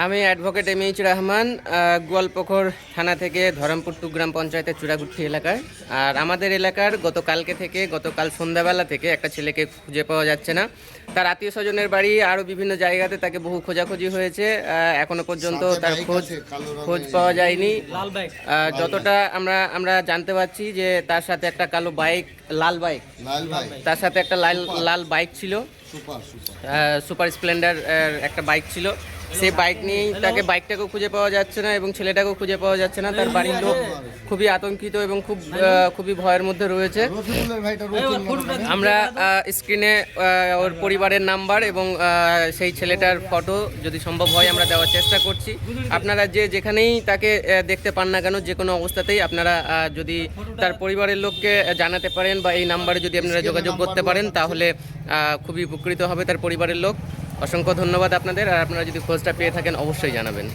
আমি advocate MH Rahman, Goalpokhar থানা থেকে ধরমপুর টু গ্রাম পঞ্চায়েতের চূড়াগুঠি এলাকায়। আর আমাদের এলাকার গতকাল সন্ধ্যাবেলা থেকে একটা ছেলেকে খুঁজে পাওয়া যাচ্ছে না। তার আত্মীয় স্বজনের বাড়ি আরও বিভিন্ন জায়গাতে তাকে বহু খোঁজাখুঁজি হয়েছে, এখনো পর্যন্ত তার খোঁজ পাওয়া যায়নি। যতটা আমরা জানতে পারছি যে তার সাথে একটা কালো বাইক, লাল বাইক, তার সাথে একটা লাল বাইক ছিল, সুপার স্প্লেন্ডার একটা বাইক ছিল। সেই বাইক নিয়েই বাইকটাকেও খুঁজে পাওয়া যাচ্ছে না এবং ছেলেটাকেও খুঁজে পাওয়া যাচ্ছে না। তার বাড়ির লোক খুবই আতঙ্কিত এবং খুবই ভয়ের মধ্যে রয়েছে। আমরা স্ক্রিনে ওর পরিবারের নাম্বার এবং সেই ছেলেটার ফটো যদি সম্ভব হয় আমরা দেওয়ার চেষ্টা করছি। আপনারা যেখানেই তাকে দেখতে পান না কেন, যে কোনো অবস্থাতেই আপনারা যদি তার পরিবারের লোককে জানাতে পারেন বা এই নাম্বারে যদি আপনারা যোগাযোগ করতে পারেন তাহলে খুবই উপকৃত হবে তার পরিবারের লোক। অসংখ্য ধন্যবাদ আপনাদের। আর আপনারা যদি খোঁজটা পেয়ে থাকেন অবশ্যই জানাবেন।